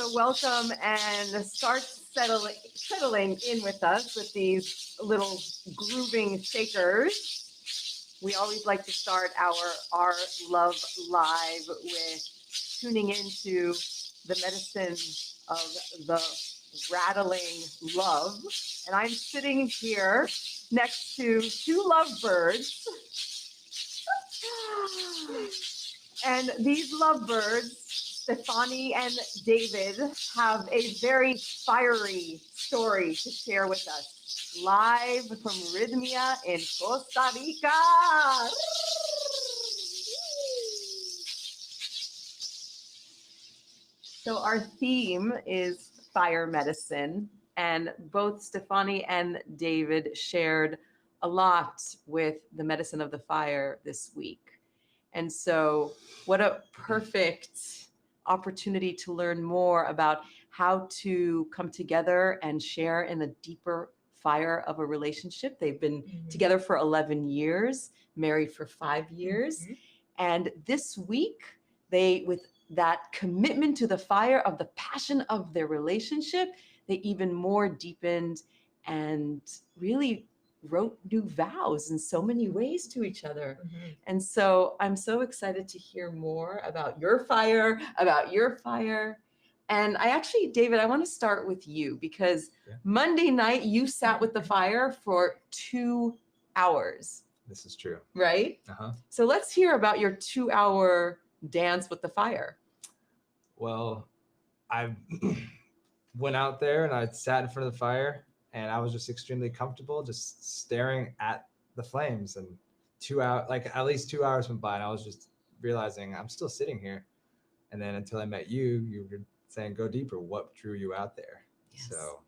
So welcome and start settling in with us with these little grooving shakers. We always like to start our Love Live with tuning into the medicine of the rattling love. And I'm sitting here next to two lovebirds. And these lovebirds, Stefani and David, have a very fiery story to share with us, live from Rythmia in Costa Rica. So our theme is fire medicine, and both Stefani and David shared a lot with the medicine of the fire this week. And so what a perfect opportunity to learn more about how to come together and share in the deeper fire of a relationship. They've been together for 11 years, married for 5 years. And this week, they, with that commitment to the fire of the passion of their relationship, they even more deepened and really wrote new vows in so many ways to each other. And so I'm so excited to hear more about your fire, And I actually, David, I want to start with you because Monday night you sat with the fire for 2 hours. This is true. Right? So let's hear about your 2-hour dance with the fire. Well, I went out there and I sat in front of the fire and I was just extremely comfortable just staring at the flames, and 2 hours, like at least 2 hours went by and I was just realizing I'm still sitting here. And then until I met you, you were saying, go deeper. What drew you out there? Yes. So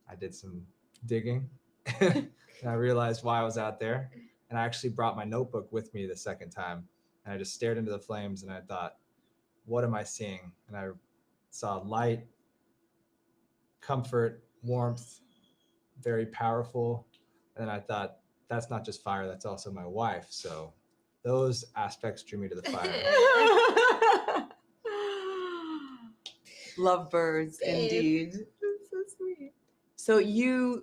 I did some digging and I realized why I was out there. And I actually brought my notebook with me the second time. And I just stared into the flames and I thought, what am I seeing? And I saw light, comfort, warmth, very powerful. And I thought, that's not just fire, that's also my wife. So those aspects drew me to the fire. Lovebirds, indeed. That's so sweet. So you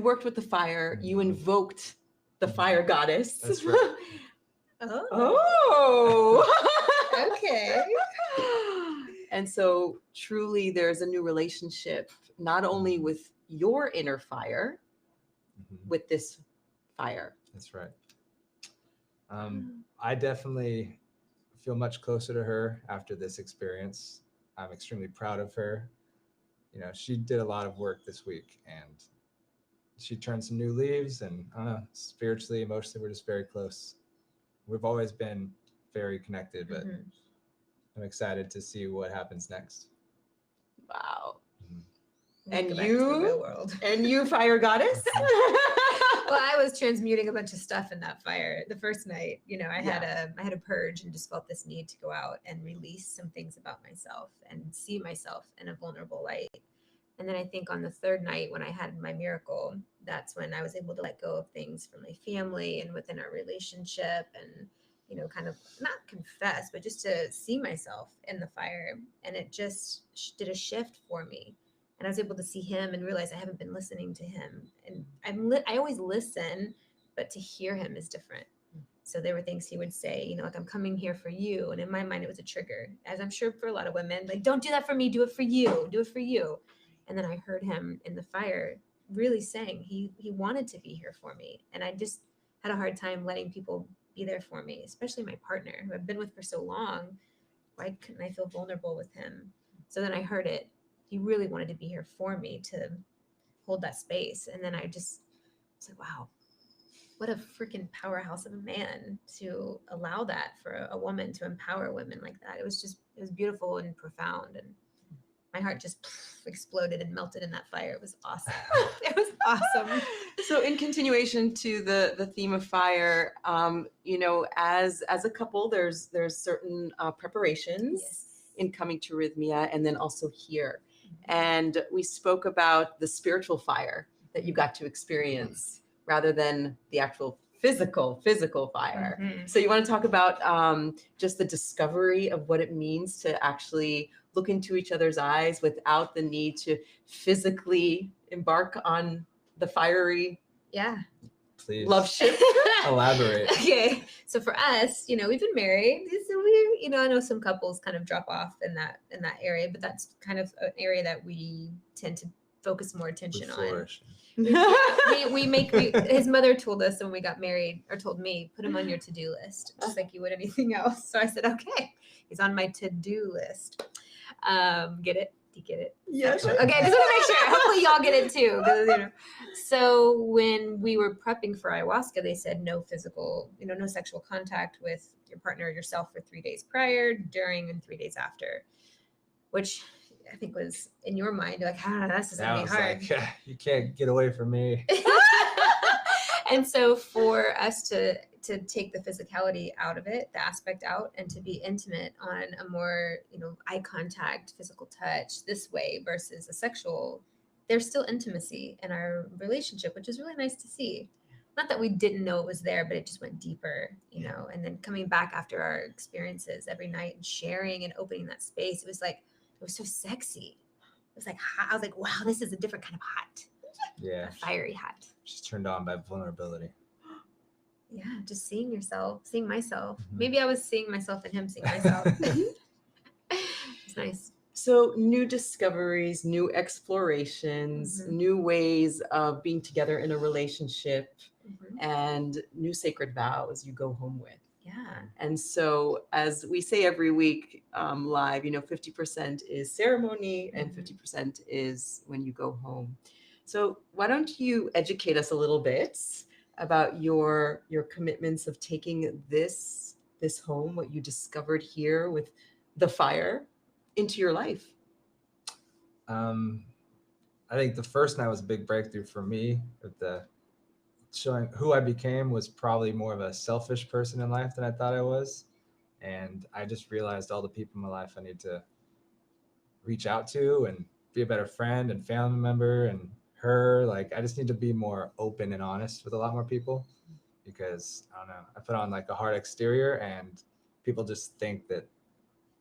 worked with the fire, you invoked the fire goddess. That's right. Oh. Okay. And so truly there's a new relationship, not only with your inner fire, with this fire. That's right. I definitely feel much closer to her after this experience. I'm extremely proud of her. You know, she did a lot of work this week and she turned some new leaves, and spiritually, emotionally, we're just very close. We've always been very connected, but I'm excited to see what happens next. Wow. And you, fire goddess? Well, I was transmuting a bunch of stuff in that fire the first night. You know, I had a purge and just felt this need to go out and release some things about myself and see myself in a vulnerable light. And then I think on the third night when I had my miracle, that's when I was able to let go of things from my family and within our relationship and, you know, kind of not confess, but just to see myself in the fire. And it just did a shift for me. And I was able to see him and realize I haven't been listening to him. And I always listen, but to hear him is different. So there were things he would say, you know, like, I'm coming here for you. And in my mind, it was a trigger, as I'm sure for a lot of women, like, don't do that for me. Do it for you. Do it for you. And then I heard him in the fire really saying he wanted to be here for me. And I just had a hard time letting people be there for me, especially my partner who I've been with for so long. Why couldn't I feel vulnerable with him? So then I heard it. He really wanted to be here for me to hold that space. And then I just was like, wow, what a freaking powerhouse of a man to allow that for a woman, to empower women like that. It was beautiful and profound. And my heart just exploded and melted in that fire. It was awesome. It was awesome. So in continuation to the theme of fire, you know, as a couple, there's certain preparations in coming to Rythmia and then also here. And we spoke about the spiritual fire that you got to experience rather than the actual physical fire. Mhm. So you want to talk about just the discovery of what it means to actually look into each other's eyes without the need to physically embark on the fiery Yeah. Please love ship. elaborate. Okay. So for us, we've been married. So we, I know some couples kind of drop off in that area, but that's kind of an area that we tend to focus more We attention on. flourish. His mother told us when we got married, or told me, put him on your to-do list, just like you would anything else. So I said, okay, he's on my to-do list. Get it? Do you get it? Yes. Okay, just want to make sure. Hopefully y'all get it too. 'Cause, So when we were prepping for ayahuasca, they said no physical, no sexual contact with your partner or yourself for 3 days prior, during, and 3 days after, which I think was in your mind like, that's just gonna be hard. Like, you can't get away from me. And so for us to take the physicality out of it, the aspect out, and to be intimate on a more, eye contact, physical touch this way versus a sexual, there's still intimacy in our relationship, which is really nice to see. Not that we didn't know it was there, but it just went deeper, and then coming back after our experiences every night and sharing and opening that space, it was so sexy. It was like hot. I was like, wow, this is a different kind of hot. Yeah. A fiery hot. She's turned on by vulnerability. Yeah, just seeing yourself, seeing myself. Mm-hmm. Maybe I was seeing myself and him seeing myself. It's nice. So new discoveries, new explorations, new ways of being together in a relationship, and new sacred vows you go home with. Yeah. And so, as we say every week live, 50% is ceremony and 50% is when you go home. So why don't you educate us a little bit about your commitments of taking this home, what you discovered here with the fire, into your life? I think the first night was a big breakthrough for me. With the showing who I became was probably more of a selfish person in life than I thought I was. And I just realized all the people in my life I need to reach out to and be a better friend and family member, and her, like, I just need to be more open and honest with a lot more people, because I don't know, I put on like a hard exterior and people just think that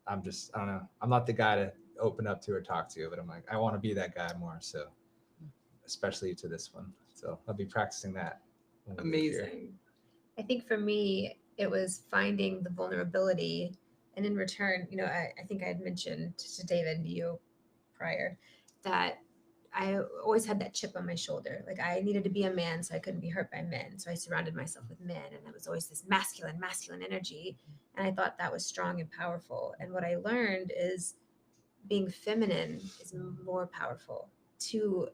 I don't know, I'm not the guy to open up to or talk to, but I'm like, I want to be that guy more. So especially to this one. So I'll be practicing that. Amazing. I think for me, it was finding the vulnerability. And in return, I think I had mentioned to David, you prior, that I always had that chip on my shoulder. Like I needed to be a man so I couldn't be hurt by men. So I surrounded myself with men, and it was always this masculine energy. And I thought that was strong and powerful. And what I learned is being feminine is more powerful to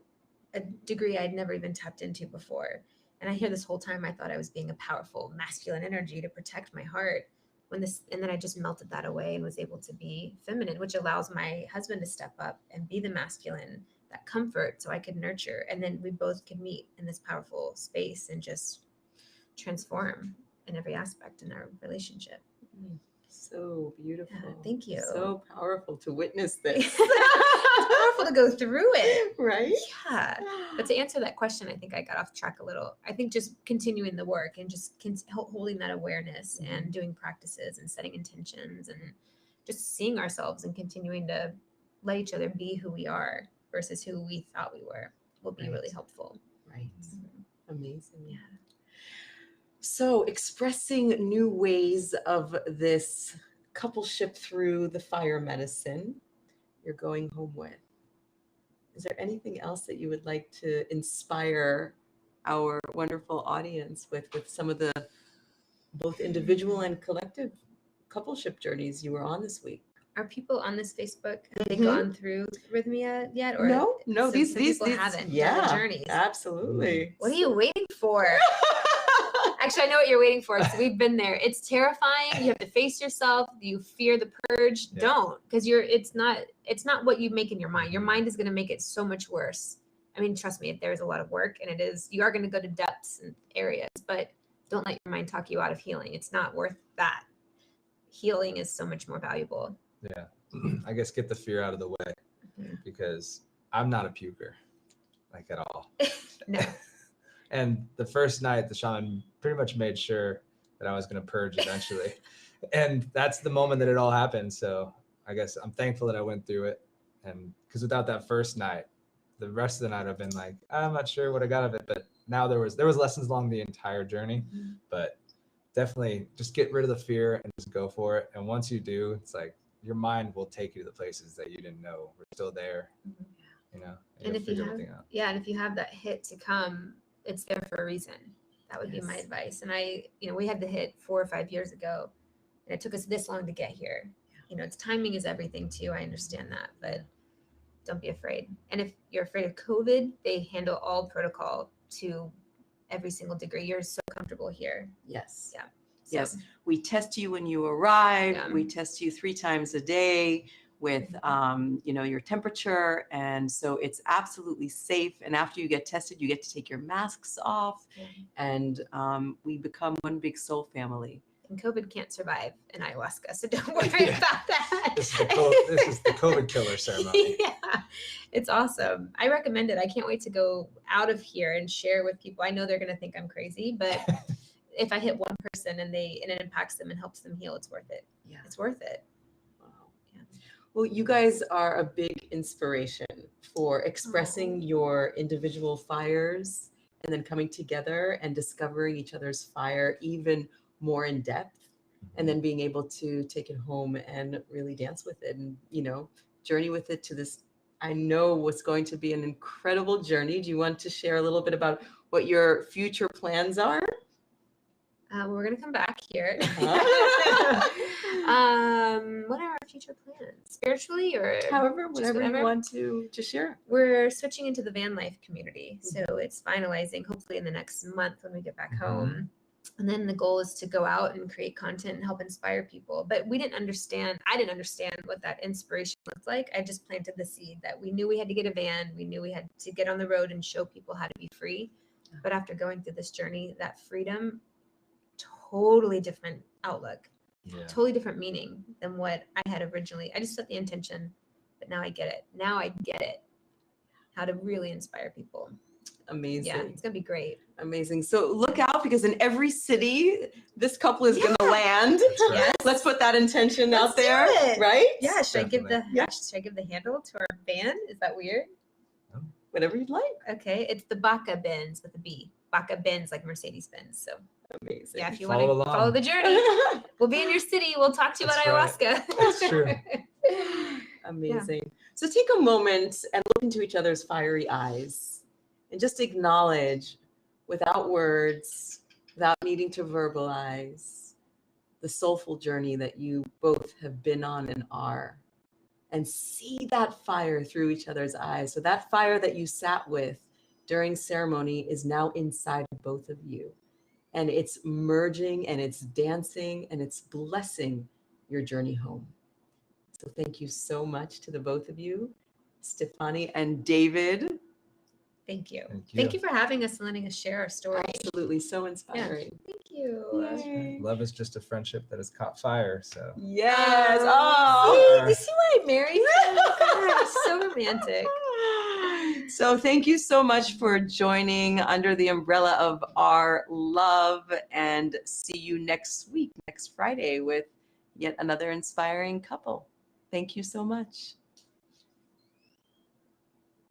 a degree I'd never even tapped into before. And I hear this whole time I thought I was being a powerful masculine energy to protect my heart. And then I just melted that away and was able to be feminine, which allows my husband to step up and be the masculine, that comfort, so I could nurture. And then we both could meet in this powerful space and just transform in every aspect in our relationship. So beautiful. Yeah, thank you. So powerful to witness this. It's powerful to go through it. Right? Yeah. But to answer that question, I think I got off track a little. I think just continuing the work and just holding that awareness and doing practices and setting intentions and just seeing ourselves and continuing to let each other be who we are versus who we thought we were will be really helpful. Right. Amazing. Yeah. So expressing new ways of this coupleship through the fire medicine you're going home with. Is there anything else that you would like to inspire our wonderful audience with some of the both individual and collective coupleship journeys you were on this week? Are people on this Facebook, have they gone through Rythmia yet? Or no, these people haven't done the journeys. Absolutely. What are you waiting for? Actually, I know what you're waiting for because we've been there. It's terrifying. You have to face yourself. You fear the purge. Yeah. Don't, because it's not what you make in your mind. Your mind is going to make it so much worse. I mean, trust me, there's a lot of work, and you are going to go to depths and areas, but don't let your mind talk you out of healing. It's not worth that. Healing is so much more valuable. Yeah. I guess get the fear out of the way, because I'm not a puker, like, at all. No. And the first night, the shaman pretty much made sure that I was going to purge eventually. And that's the moment that it all happened. So I guess I'm thankful that I went through it. And because without that first night, the rest of the night I've been like, I'm not sure what I got of it. But now there was lessons along the entire journey. But definitely just get rid of the fear and just go for it. And once you do, it's like your mind will take you to the places that you didn't know were still there. You know, And if you have, and if you have that hit to come, it's there for a reason. That would be my advice. And we had the hit 4 or 5 years ago, and it took us this long to get here. You know, it's timing is everything too. I understand that, but don't be afraid. And if you're afraid of COVID, they handle all protocol to every single degree. You're so comfortable here. Yes. Yeah. Yes. We test you when you arrive. Yeah. We test you 3 times a day with, your temperature. And so it's absolutely safe. And after you get tested, you get to take your masks off, and we become one big soul family. And COVID can't survive in ayahuasca, so don't worry about that. This is the COVID killer ceremony. Yeah, it's awesome. I recommend it. I can't wait to go out of here and share with people. I know they're going to think I'm crazy, but if I hit one person and it impacts them and helps them heal, it's worth it. Yeah, it's worth it. Wow. Yeah. Well, you guys are a big inspiration for expressing your individual fires and then coming together and discovering each other's fire even more in depth, and then being able to take it home and really dance with it and, journey with it to this, I know what's going to be an incredible journey. Do you want to share a little bit about what your future plans are? We're going to come back here. What are our future plans? Spiritually or whatever you want to share. We're switching into the van life community. So it's finalizing hopefully in the next month when we get back home. And then the goal is to go out and create content and help inspire people. But I didn't understand what that inspiration looked like. I just planted the seed that we knew we had to get a van. We knew we had to get on the road and show people how to be free. But after going through this journey, that freedom, totally different outlook, totally different meaning than what I had originally. I just set the intention, but now I get it. Now I get it. How to really inspire people. Amazing. Yeah, it's gonna be great. Amazing. So look out, because in every city this couple is gonna land. Right. Let's put that intention Let's out there, do it. right? Yeah. Should Definitely. I give the handle to our van? Is that weird? Whatever you'd like. Okay, it's the Baca Benz with a B. Baca Benz, like Mercedes Benz. So Amazing. yeah, if you want to follow the journey, we'll be in your city. We'll talk to you about ayahuasca. That's true. Amazing. Yeah. So take a moment and look into each other's fiery eyes and just acknowledge, without words, without needing to verbalize, the soulful journey that you both have been on and are. And see that fire through each other's eyes. So that fire that you sat with during ceremony is now inside of both of you. And it's merging and it's dancing and it's blessing your journey home. So thank you so much to the both of you, Stefani and David. Thank you. Thank you for having us and letting us share our story. Absolutely. So inspiring. Yeah. Thank you. Yay. Love is just a friendship that has caught fire. So yes. Oh, you see why I married him? God, so romantic. So thank you so much for joining under the umbrella of our love, and see you next week, next Friday, with yet another inspiring couple. Thank you so much.